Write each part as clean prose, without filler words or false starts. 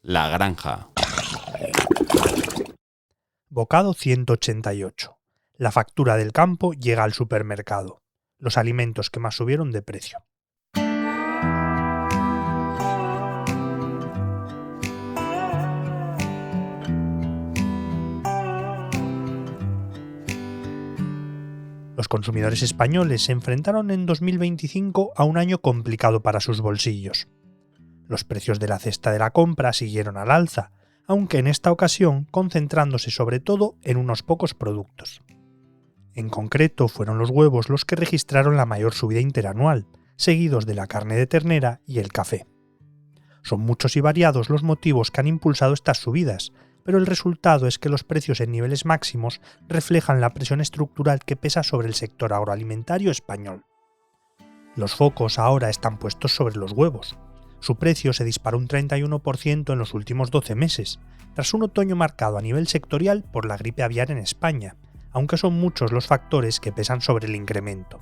La Granja. Bocado 188. La factura del campo llega al supermercado. Los alimentos que más subieron de precio. Los consumidores españoles se enfrentaron en 2025 a un año complicado para sus bolsillos. Los precios de la cesta de la compra siguieron al alza, aunque en esta ocasión concentrándose sobre todo en unos pocos productos. En concreto, fueron los huevos los que registraron la mayor subida interanual, seguidos de la carne de ternera y el café. Son muchos y variados los motivos que han impulsado estas subidas, pero el resultado es que los precios en niveles máximos reflejan la presión estructural que pesa sobre el sector agroalimentario español. Los focos ahora están puestos sobre los huevos. Su precio se disparó un 31% en los últimos 12 meses, tras un otoño marcado a nivel sectorial por la gripe aviar en España, aunque son muchos los factores que pesan sobre el incremento.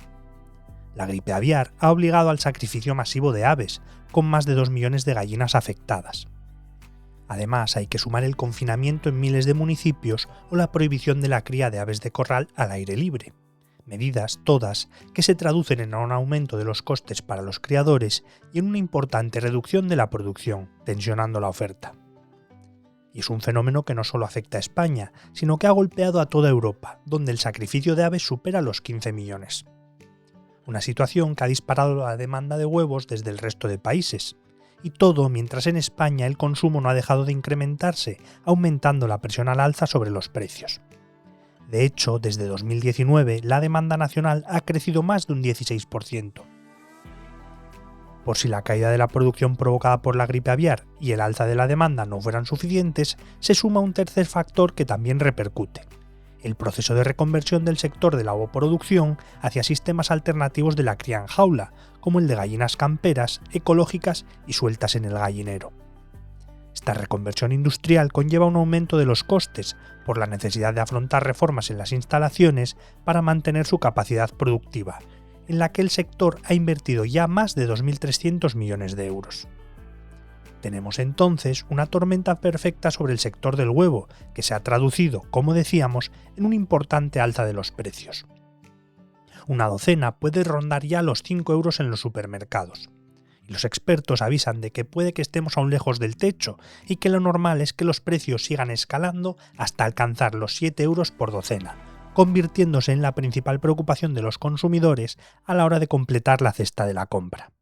La gripe aviar ha obligado al sacrificio masivo de aves, con más de 2 millones de gallinas afectadas. Además, hay que sumar el confinamiento en miles de municipios o la prohibición de la cría de aves de corral al aire libre. Medidas, todas, que se traducen en un aumento de los costes para los criadores y en una importante reducción de la producción, tensionando la oferta. Y es un fenómeno que no solo afecta a España, sino que ha golpeado a toda Europa, donde el sacrificio de aves supera los 15 millones. Una situación que ha disparado la demanda de huevos desde el resto de países, y todo mientras en España el consumo no ha dejado de incrementarse, aumentando la presión al alza sobre los precios. De hecho, desde 2019 la demanda nacional ha crecido más de un 16%. Por si la caída de la producción provocada por la gripe aviar y el alza de la demanda no fueran suficientes, se suma un tercer factor que también repercute: el proceso de reconversión del sector de la ovoproducción hacia sistemas alternativos de la cría en jaula, como el de gallinas camperas, ecológicas y sueltas en el gallinero. Esta reconversión industrial conlleva un aumento de los costes por la necesidad de afrontar reformas en las instalaciones para mantener su capacidad productiva, en la que el sector ha invertido ya más de 2.300 millones de euros. Tenemos entonces una tormenta perfecta sobre el sector del huevo, que se ha traducido, como decíamos, en una importante alza de los precios. Una docena puede rondar ya los 5 euros en los supermercados. Y los expertos avisan de que puede que estemos aún lejos del techo y que lo normal es que los precios sigan escalando hasta alcanzar los 7 euros por docena, convirtiéndose en la principal preocupación de los consumidores a la hora de completar la cesta de la compra.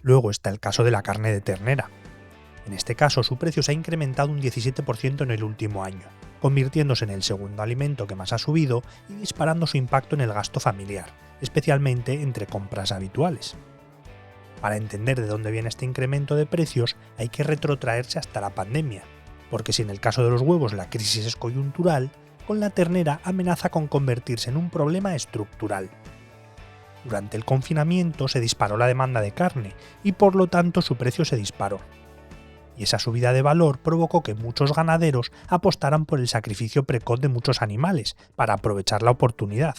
Luego está el caso de la carne de ternera. En este caso, su precio se ha incrementado un 17% en el último año, convirtiéndose en el segundo alimento que más ha subido y disparando su impacto en el gasto familiar, especialmente entre compras habituales. Para entender de dónde viene este incremento de precios, hay que retrotraerse hasta la pandemia, porque si en el caso de los huevos la crisis es coyuntural, con la ternera amenaza con convertirse en un problema estructural. Durante el confinamiento se disparó la demanda de carne y por lo tanto su precio se disparó. Y esa subida de valor provocó que muchos ganaderos apostaran por el sacrificio precoz de muchos animales para aprovechar la oportunidad.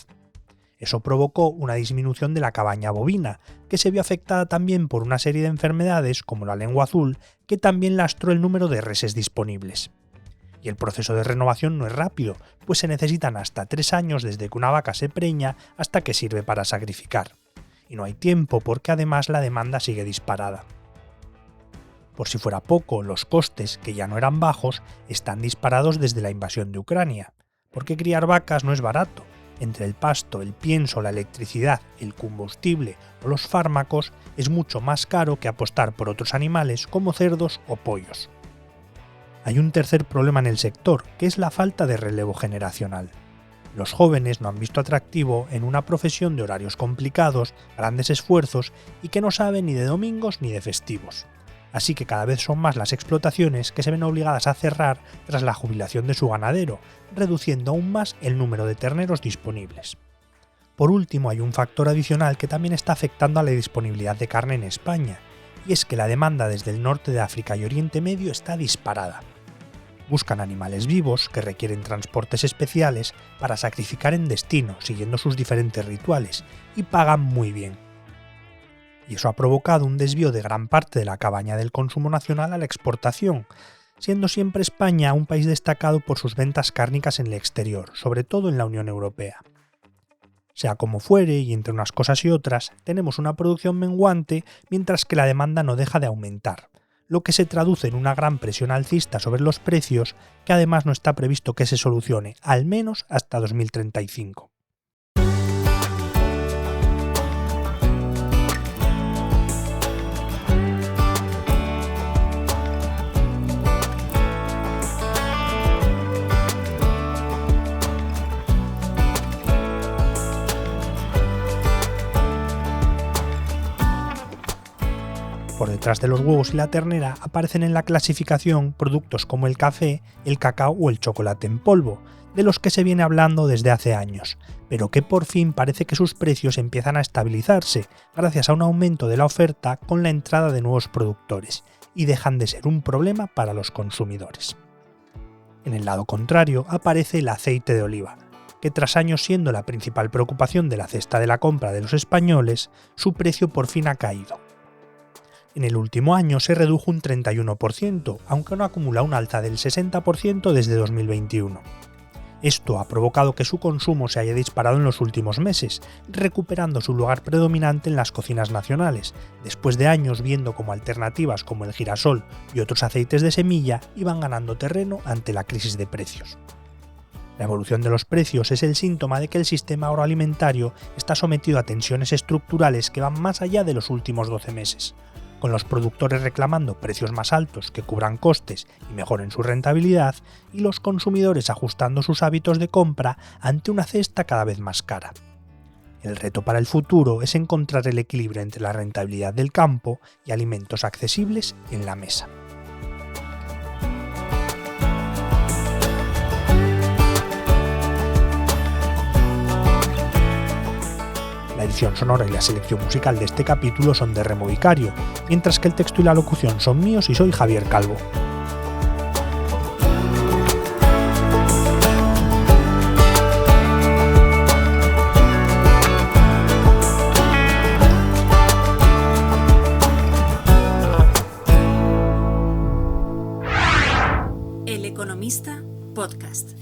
Eso provocó una disminución de la cabaña bovina, que se vio afectada también por una serie de enfermedades como la lengua azul, que también lastró el número de reses disponibles. Y el proceso de renovación no es rápido, pues se necesitan hasta 3 años desde que una vaca se preña hasta que sirve para sacrificar. Y no hay tiempo porque además la demanda sigue disparada. Por si fuera poco, los costes, que ya no eran bajos, están disparados desde la invasión de Ucrania, porque criar vacas no es barato. Entre el pasto, el pienso, la electricidad, el combustible o los fármacos, es mucho más caro que apostar por otros animales como cerdos o pollos. Hay un tercer problema en el sector, que es la falta de relevo generacional. Los jóvenes no han visto atractivo en una profesión de horarios complicados, grandes esfuerzos y que no sabe ni de domingos ni de festivos. Así que cada vez son más las explotaciones que se ven obligadas a cerrar tras la jubilación de su ganadero, reduciendo aún más el número de terneros disponibles. Por último, hay un factor adicional que también está afectando a la disponibilidad de carne en España, y es que la demanda desde el norte de África y Oriente Medio está disparada. Buscan animales vivos que requieren transportes especiales para sacrificar en destino, siguiendo sus diferentes rituales, y pagan muy bien. Y eso ha provocado un desvío de gran parte de la cabaña del consumo nacional a la exportación, siendo siempre España un país destacado por sus ventas cárnicas en el exterior, sobre todo en la Unión Europea. Sea como fuere, y entre unas cosas y otras, tenemos una producción menguante mientras que la demanda no deja de aumentar, lo que se traduce en una gran presión alcista sobre los precios que además no está previsto que se solucione, al menos hasta 2035. Por detrás de los huevos y la ternera aparecen en la clasificación productos como el café, el cacao o el chocolate en polvo, de los que se viene hablando desde hace años, pero que por fin parece que sus precios empiezan a estabilizarse gracias a un aumento de la oferta con la entrada de nuevos productores, y dejan de ser un problema para los consumidores. En el lado contrario aparece el aceite de oliva, que tras años siendo la principal preocupación de la cesta de la compra de los españoles, su precio por fin ha caído. En el último año se redujo un 31%, aunque no acumula un alza del 60% desde 2021. Esto ha provocado que su consumo se haya disparado en los últimos meses, recuperando su lugar predominante en las cocinas nacionales, después de años viendo como alternativas como el girasol y otros aceites de semilla iban ganando terreno ante la crisis de precios. La evolución de los precios es el síntoma de que el sistema agroalimentario está sometido a tensiones estructurales que van más allá de los últimos 12 meses, con los productores reclamando precios más altos que cubran costes y mejoren su rentabilidad, y los consumidores ajustando sus hábitos de compra ante una cesta cada vez más cara. El reto para el futuro es encontrar el equilibrio entre la rentabilidad del campo y alimentos accesibles en la mesa. La edición sonora y la selección musical de este capítulo son de Remo Vicario, mientras que el texto y la locución son míos y soy Javier Calvo. El Economista Podcast.